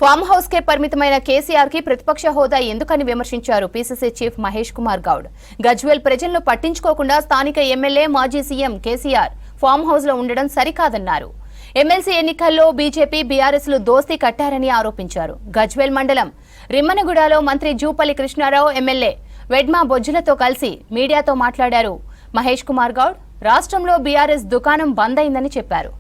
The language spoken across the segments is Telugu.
ఫామ్ హౌస్ కే పరిమితమైన కేసీఆర్ కి ప్రతిపక్ష హోదా ఎందుకని విమర్శించారు పీసీసీ చీఫ్ మహేష్ కుమార్ గౌడ్. గజ్వేల్ ప్రజలను పట్టించుకోకుండా స్థానిక ఎమ్మెల్యే మాజీ సీఎం కేసీఆర్ ఫామ్ హౌస్ లో ఉండడం సరికాదన్నారు. ఎమ్మెల్సీ ఎన్నికల్లో బీజేపీ బీఆర్ఎస్ లు దోస్తీ కట్టారని ఆరోపించారు. గజ్వేల్ మండలం రిమ్మనగూడలో మంత్రి జూపల్లి కృష్ణారావు ఎమ్మెల్యే వెడ్మా బొజ్జులతో కలిసి మీడియాతో మాట్లాడారు. మహేష్ కుమార్ గౌడ్ రాష్ట్రంలో బీఆర్ఎస్ దుకాణం బంద్ అయిందని చెప్పారు.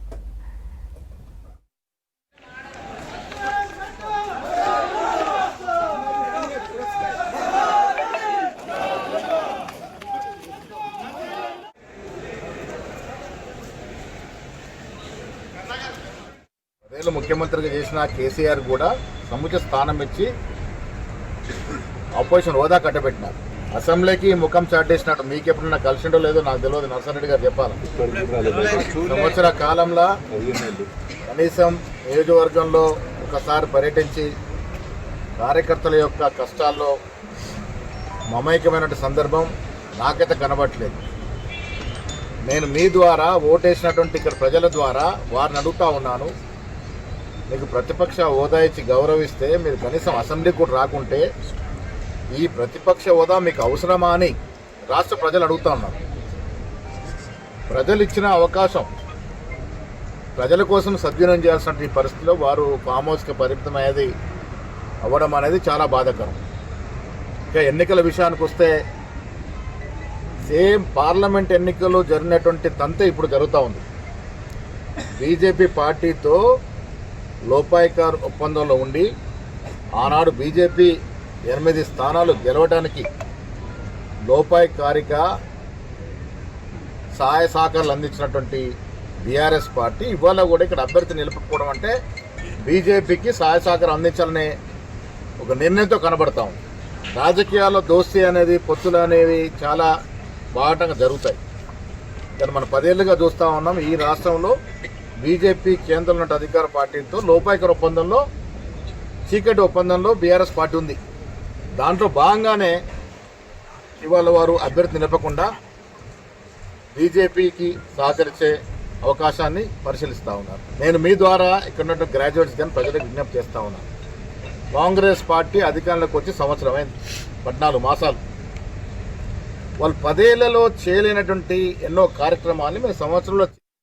ముఖ్యమంత్రిగా చేసిన కేసీఆర్ కూడా సముచిత స్థానం ఇచ్చి ఆపోజిషన్ హోదా కట్టబెట్టినారు. అసెంబ్లీకి ముఖం చాటేసినట్టు మీకు ఎప్పుడన్నా కలిసిండో లేదో నాకు తెలియదు, నర్సరెడ్డి గారు చెప్పాలి. సంవత్సర కాలంలో కనీసం నియోజకవర్గంలో ఒకసారి పర్యటించి కార్యకర్తల యొక్క కష్టాల్లో మమైకమైన సందర్భం నాకైతే కనబడట్లేదు. నేను మీ ద్వారా ఓటేసినటువంటి ఇక్కడ ప్రజల ద్వారా వారిని అడుగుతా ఉన్నాను, మీకు ప్రతిపక్ష హోదా ఇచ్చి గౌరవిస్తే మీరు కనీసం అసెంబ్లీ కూడా రాకుంటే ఈ ప్రతిపక్ష హోదా మీకు అవసరమా అని రాష్ట్ర ప్రజలు అడుగుతా ఉన్నారు. ప్రజలు ఇచ్చిన అవకాశం ప్రజల కోసం సద్వినియోగం చేయాల్సిన ఈ పరిస్థితిలో వారు ఫామ్ హౌస్కి పరిమితమయ్యేది అవ్వడం అనేది చాలా బాధాకరం. ఇక ఎన్నికల విషయానికి వస్తే సేమ్ పార్లమెంట్ ఎన్నికల్లో జరిగినటువంటి తంతే ఇప్పుడు జరుగుతూ ఉంది. బీజేపీ పార్టీతో లోపాయికార్ ఒప్పందంలో ఉండి ఆనాడు బీజేపీ 8 స్థానాలు గెలవడానికి లోపాయికారిక సహాయ సహకారాలు అందించినటువంటి బీఆర్ఎస్ పార్టీ ఇవాళ కూడా ఇక్కడ అభ్యర్థి నిలుపుకోవడం అంటే బీజేపీకి సహాయ సహకారం అందించాలనే ఒక నిర్ణయంతో కనబడతా ఉంది. రాజకీయాల్లో దోస్తీ అనేది పొత్తులు అనేవి చాలా బాటంగా జరుగుతాయి. కానీ మనం 10 ఏళ్ళుగా చూస్తూ ఉన్నాం ఈ రాష్ట్రంలో బీజేపీ కేంద్రంలో ఉన్న అధికార పార్టీతో లోపాయికార్ ఒప్పందంలో చీకటి ఒప్పందంలో బీఆర్ఎస్ పార్టీ ఉంది. దాంట్లో భాగంగానే ఇవాళ వారు అభ్యర్థి నిలపకుండా బీజేపీకి సహకరించే అవకాశాన్ని పరిశీలిస్తూ ఉన్నారు. నేను మీ ద్వారా ఇక్కడ ఉన్న గ్రాడ్యుయేట్స్ కానీ ప్రజలకు విజ్ఞప్తి చేస్తూ ఉన్నాను. కాంగ్రెస్ పార్టీ అధికారంలోకి వచ్చి సంవత్సరమైంది, 14 మాసాలు. వాళ్ళు 10 ఏళ్లలో చేయలేనటువంటి ఎన్నో కార్యక్రమాన్ని మేము సంవత్సరంలో